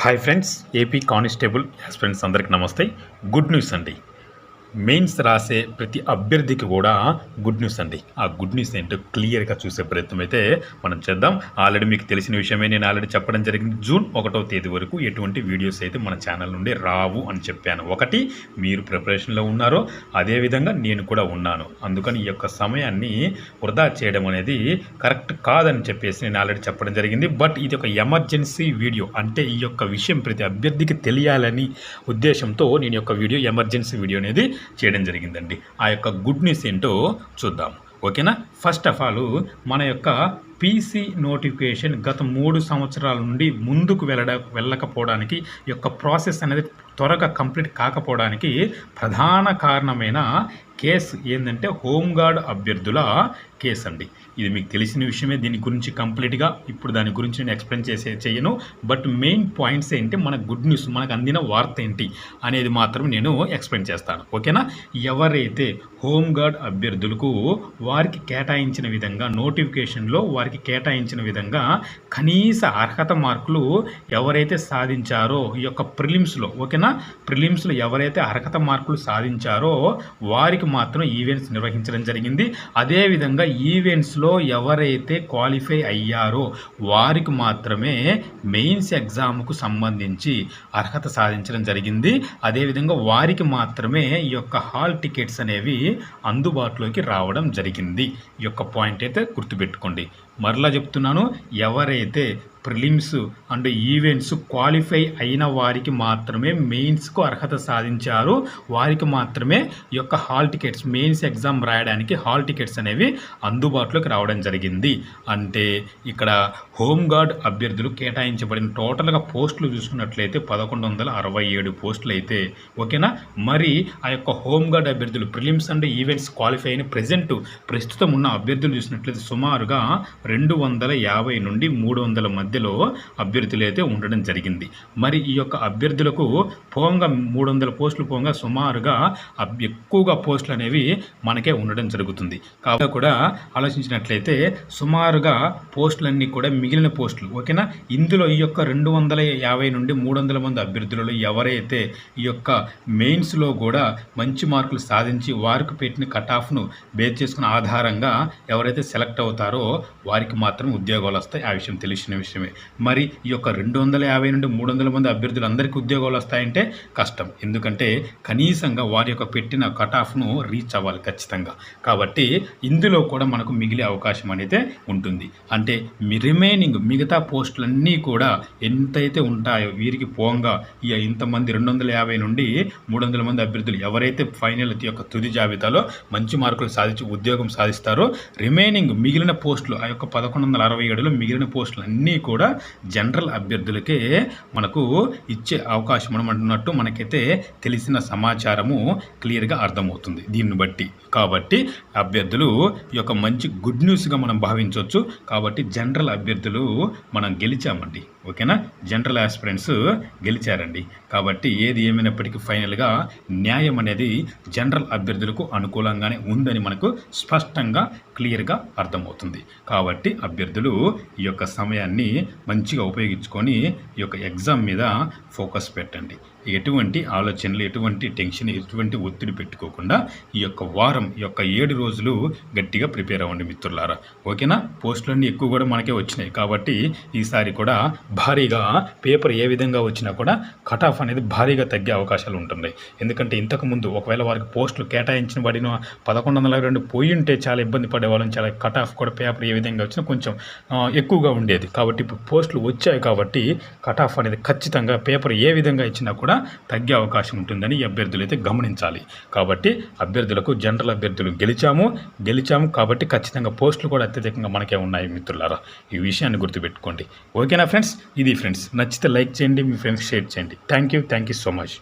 Hi friends, AP constable aspirants అందరికి నమస్తే. Good news అండి. మెయిన్స్ రాసే ప్రతి అభ్యర్థికి కూడా గుడ్ న్యూస్ అండి. ఆ గుడ్ న్యూస్ ఏంటో క్లియర్గా చూసే ప్రయత్నం అయితే మనం చేద్దాం. ఆల్రెడీ మీకు తెలిసిన విషయమే, నేను ఆల్రెడీ చెప్పడం జరిగింది. జూన్ 1వ తేదీ వరకు ఎటువంటి వీడియోస్ అయితే మన ఛానల్ నుండి రావు అని చెప్పాను. ఒకటి, మీరు ప్రిపరేషన్లో ఉన్నారో అదేవిధంగా నేను కూడా ఉన్నాను. అందుకని ఈ యొక్క సమయాన్ని వృధా చేయడం అనేది కరెక్ట్ కాదని చెప్పేసి నేను ఆల్రెడీ చెప్పడం జరిగింది. బట్ ఇది ఒక ఎమర్జెన్సీ వీడియో, అంటే ఈ యొక్క విషయం ప్రతి అభ్యర్థికి తెలియాలని ఉద్దేశంతో నేను యొక్క వీడియో ఎమర్జెన్సీ వీడియో అనేది చేయడం జరిగిందండి. ఆ యొక్క గుడ్ న్యూస్ ఏంటో చూద్దాం, ఓకేనా. ఫస్ట్ ఆఫ్ ఆల్, మన యొక్క పీసీ నోటిఫికేషన్ గత 3 సంవత్సరాల నుండి ముందుకు వెళ్ళకపోవడానికి, ఈ యొక్క ప్రాసెస్ అనేది త్వరగా కంప్లీట్ కాకపోవడానికి ప్రధాన కారణమైన కేసు ఏంటంటే హోంగార్డ్ అభ్యర్థుల కేసు అండి. ఇది మీకు తెలిసిన విషయమే. దీని గురించి కంప్లీట్గా ఇప్పుడు దాని గురించి నేను ఎక్స్ప్లెయిన్ చేయను. బట్ మెయిన్ పాయింట్స్ ఏంటి, మన గుడ్ న్యూస్, మనకు అందిన వార్త ఏంటి అనేది మాత్రం నేను ఎక్స్ప్లెయిన్ చేస్తాను, ఓకేనా. ఎవరైతే హోంగార్డ్ అభ్యర్థులకు వారికి కేటాయించిన విధంగా, నోటిఫికేషన్లో వారికి కేటాయించిన విధంగా కనీస అర్హత మార్కులు ఎవరైతే సాధించారో ఈ యొక్క ప్రిలిమ్స్లో, ఓకేనా, ప్రిలిమ్స్లో ఎవరైతే అర్హత మార్కులు సాధించారో వారికి మాత్రం ఈవెంట్స్ నిర్వహించడం జరిగింది. అదేవిధంగా ఈవెంట్స్లో ఎవరైతే క్వాలిఫై అయ్యారో వారికి మాత్రమే మెయిన్స్ ఎగ్జామ్కు సంబంధించి అర్హత సాధించడం జరిగింది. అదేవిధంగా వారికి మాత్రమే ఈ యొక్క హాల్ టికెట్స్ అనేవి అందుబాటులోకి రావడం జరిగింది. ఈ యొక్క పాయింట్ అయితే గుర్తుపెట్టుకోండి. మరలా చెప్తున్నాను, ఎవరైతే ప్రిలిమ్స్ అండ్ ఈవెంట్స్ క్వాలిఫై అయిన వారికి మాత్రమే మెయిన్స్కు అర్హత సాధించారు. వారికి మాత్రమే ఈ యొక్క హాల్ టికెట్స్, మెయిన్స్ ఎగ్జామ్ రాయడానికి హాల్ టికెట్స్ అనేవి అందుబాటులోకి రావడం జరిగింది. అంటే ఇక్కడ హోంగార్డ్ అభ్యర్థులు కేటాయించబడిన టోటల్గా పోస్టులు చూసుకున్నట్లయితే 1167 పోస్టులు అయితే, ఓకేనా. మరి ఆ యొక్క హోంగార్డ్ అభ్యర్థులు ప్రిలిమ్స్ అండ్ ఈవెంట్స్ క్వాలిఫై అయిన ప్రస్తుతం ఉన్న అభ్యర్థులు చూసినట్లయితే సుమారుగా 250 నుండి 300 మధ్యలో అభ్యర్థులు అయితే ఉండడం జరిగింది. మరి ఈ యొక్క అభ్యర్థులకు పోంగా 300 పోస్టులు పోంగా సుమారుగా ఎక్కువగా పోస్టులు అనేవి మనకే ఉండడం జరుగుతుంది. కాబట్టి కూడా ఆలోచించినట్లయితే సుమారుగా పోస్టులన్నీ కూడా మిగిలిన పోస్టులు, ఓకేనా. ఇందులో ఈ యొక్క 250 నుండి 300 మంది అభ్యర్థులలో ఎవరైతే ఈ యొక్క మెయిన్స్లో కూడా మంచి మార్కులు సాధించి వారికి పెట్టిన కట్ ఆఫ్ను బేస్ చేసుకున్న ఆధారంగా ఎవరైతే సెలెక్ట్ అవుతారో వారికి మాత్రం ఉద్యోగాలు వస్తాయి. ఆ విషయం తెలిసిన విషయమే. మరి ఈ యొక్క 250 నుండి 300 మంది అభ్యర్థులు అందరికీ ఉద్యోగాలు వస్తాయంటే కష్టం. ఎందుకంటే కనీసంగా వారి యొక్క పెట్టిన కట్ ఆఫ్ను రీచ్ అవ్వాలి ఖచ్చితంగా. కాబట్టి ఇందులో కూడా మనకు మిగిలే అవకాశం అనేది ఉంటుంది. అంటే రిమైనింగ్ మిగతా పోస్టులన్నీ కూడా ఎంతైతే ఉంటాయో వీరికి పోంగా ఇంతమంది 250 నుండి 300 మంది అభ్యర్థులు ఎవరైతే ఫైనల్ యొక్క తుది జాబితాలో మంచి మార్కులు సాధించి ఉద్యోగం సాధిస్తారో రిమైనింగ్ మిగిలిన పోస్టులు, ఆ యొక్క 1167లో మిగిలిన పోస్టులు అన్నీ కూడా జనరల్ అభ్యర్థులకే మనకు ఇచ్చే అవకాశం ఉన్నట్టు మనకైతే తెలిసిన సమాచారము క్లియర్గా అర్థమవుతుంది దీన్ని బట్టి. కాబట్టి అభ్యర్థులు ఈ యొక్క మంచి గుడ్ న్యూస్గా మనం భావించవచ్చు. కాబట్టి జనరల్ అభ్యర్థులు మనం గెలిచామండి, ఓకేనా. జనరల్ ఆస్పిరెంట్స్ గెలిచారండి. కాబట్టి ఏది ఏమైనప్పటికీ ఫైనల్గా న్యాయం అనేది జనరల్ అభ్యర్థులకు అనుకూలంగానే ఉందని మనకు స్పష్టంగా క్లియర్గా అర్థమవుతుంది. కాబట్టి అభ్యర్థులు ఈ యొక్క సమయాన్ని మంచిగా ఉపయోగించుకొని ఈ యొక్క ఎగ్జామ్ మీద ఫోకస్ పెట్టండి. ఎటువంటి ఆలోచనలు, ఎటువంటి టెన్షన్, ఎటువంటి ఒత్తిడి పెట్టుకోకుండా ఈ యొక్క వారం, ఈ యొక్క 7 రోజులు గట్టిగా ప్రిపేర్ అవ్వండి మిత్రులారా, ఓకేనా. పోస్టులన్నీ ఎక్కువ కూడా మనకే వచ్చినాయి. కాబట్టి ఈసారి కూడా భారీగా పేపర్ ఏ విధంగా వచ్చినా కూడా కట్ ఆఫ్ అనేది భారీగా తగ్గే అవకాశాలు ఉంటున్నాయి. ఎందుకంటే ఇంతకుముందు ఒకవేళ వారికి పోస్టులు కేటాయించబడిన 1102 పోయి ఉంటే చాలా ఇబ్బంది పడేవాళ్ళం. చాలా కట్ ఆఫ్ కూడా పేపర్ ఏ విధంగా వచ్చినా కొంచెం ఎక్కువగా ఉండేది. కాబట్టి ఇప్పుడు పోస్టులు వచ్చాయి కాబట్టి కట్ ఆఫ్ అనేది ఖచ్చితంగా పేపర్ ఏ విధంగా ఇచ్చినా కూడా తగ్గే అవకాశం ఉంటుందని ఈ అభ్యర్థులు అయితే గమనించాలి. కాబట్టి అభ్యర్థులకు, జనరల్ అభ్యర్థులు గెలిచాము కాబట్టి ఖచ్చితంగా పోస్టులు కూడా అత్యధికంగా మనకే ఉన్నాయి మిత్రులారా. ఈ విషయాన్ని గుర్తుపెట్టుకోండి, ఓకేనా ఫ్రెండ్స్. ఇది ఫ్రెండ్స్, నచ్చితే లైక్ చేయండి, మీ ఫ్రెండ్స్ షేర్ చేయండి. Thank you so much.